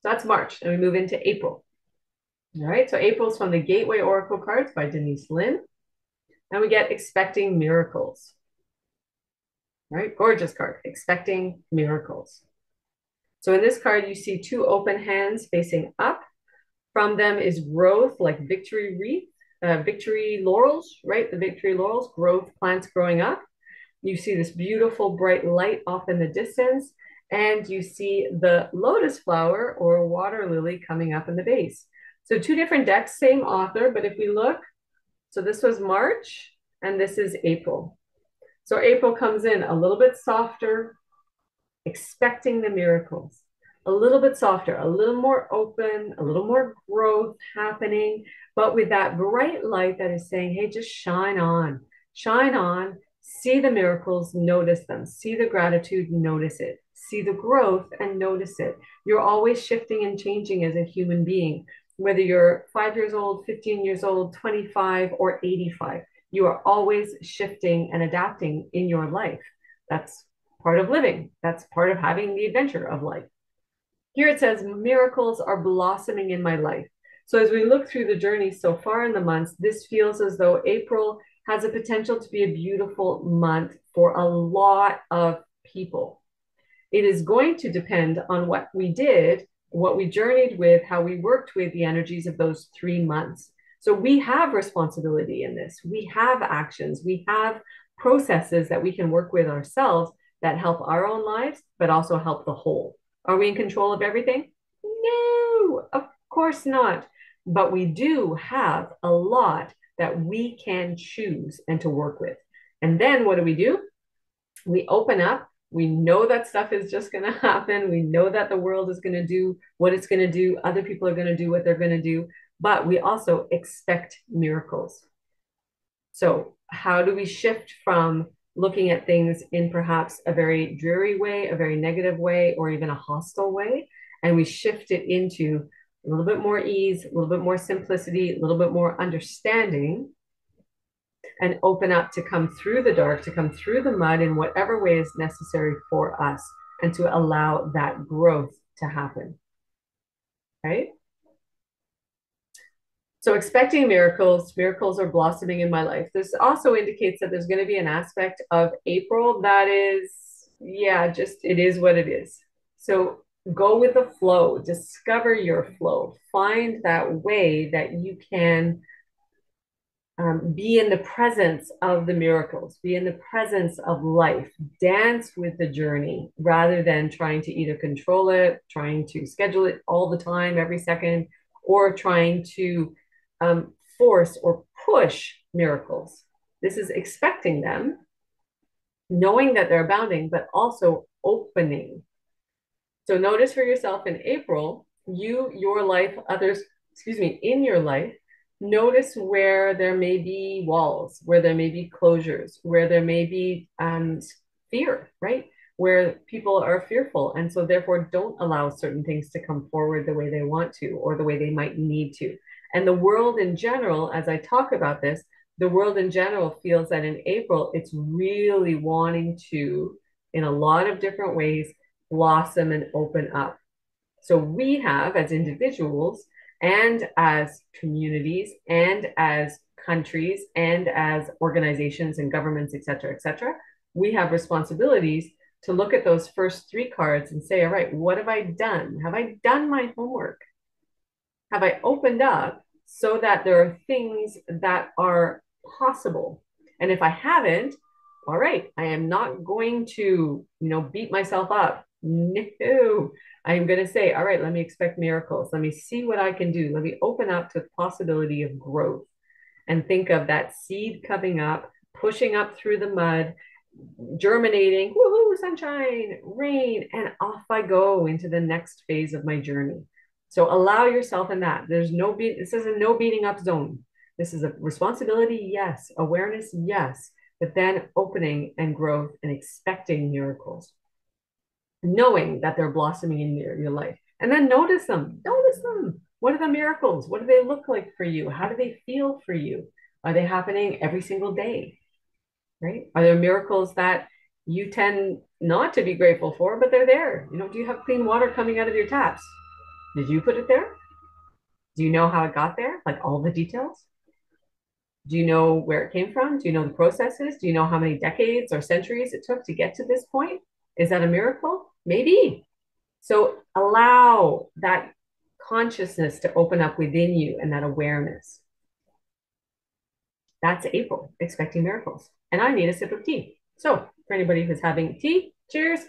So that's March, and we move into April. All right, so April's from the Gateway Oracle cards by Denise Linn, and we get Expecting Miracles. All right, gorgeous card, Expecting Miracles. So in this card, you see two open hands facing up. From them is growth, like victory wreath, victory laurels, right? The victory laurels, growth, plants growing up. You see this beautiful bright light off in the distance, and you see the lotus flower or water lily coming up in the base. So two different decks, same author, but if we look, so this was March and this is April. So April comes in a little bit softer, expecting the miracles, a little bit softer, a little more open, a little more growth happening, but with that bright light that is saying, hey, just shine on, see the miracles, notice them, see the gratitude, notice it, see the growth and notice it. You're always shifting and changing as a human being, whether you're 5 years old, 15 years old, 25, or 85. You are always shifting and adapting in your life. That's part of living. That's part of having the adventure of life. Here it says, miracles are blossoming in my life. So as we look through the journey so far in the months, this feels as though April has a potential to be a beautiful month for a lot of people. It is going to depend on what we did, what we journeyed with, how we worked with the energies of those 3 months. So we have responsibility in this. We have actions. We have processes that we can work with ourselves that help our own lives, but also help the whole. Are we in control of everything? No, of course not. But we do have a lot that we can choose and to work with. And then what do? We open up. We know that stuff is just going to happen. We know that the world is going to do what it's going to do. Other people are going to do what they're going to do. But we also expect miracles. So how do we shift from looking at things in perhaps a very dreary way, a very negative way, or even a hostile way? And we shift it into a little bit more ease, a little bit more simplicity, a little bit more understanding, and open up to come through the dark, to come through the mud in whatever way is necessary for us, and to allow that growth to happen. Right? So expecting miracles, miracles are blossoming in my life. This also indicates that there's going to be an aspect of April that is, yeah, just it is what it is. So go with the flow, discover your flow, find that way that you can be in the presence of the miracles, be in the presence of life, dance with the journey rather than trying to either control it, trying to schedule it all the time, every second, or trying to force or push miracles. This is expecting them, knowing that they're abounding, but also opening. So notice for yourself in April, your life, others, in your life, notice where there may be walls, where there may be closures, where there may be fear, right? Where people are fearful. And so therefore don't allow certain things to come forward the way they want to, or the way they might need to. And the world in general, as I talk about this, the world in general feels that in April, it's really wanting to, in a lot of different ways, blossom and open up. So we have, as individuals and as communities and as countries and as organizations and governments, et cetera, we have responsibilities to look at those first 3 cards and say, all right, what have I done? Have I done my homework? Have I opened up so that there are things that are possible? And if I haven't, all right, I am not going to, beat myself up. No, I'm going to say, all right, let me expect miracles. Let me see what I can do. Let me open up to the possibility of growth and think of that seed coming up, pushing up through the mud, germinating, woohoo, sunshine, rain, and off I go into the next phase of my journey. So allow yourself in that. This is a no beating up zone. This is a responsibility, yes. Awareness, yes. But then opening and growth and expecting miracles, knowing that they're blossoming in your life. And then notice them. Notice them. What are the miracles? What do they look like for you? How do they feel for you? Are they happening every single day? Right? Are there miracles that you tend not to be grateful for, but they're there? Do you have clean water coming out of your taps? Did you put it there? Do you know how it got there? Like all the details? Do you know where it came from? Do you know the processes? Do you know how many decades or centuries it took to get to this point? Is that a miracle? Maybe. So allow that consciousness to open up within you and that awareness. That's April, expecting miracles. And I need a sip of tea. So for anybody who's having tea, cheers.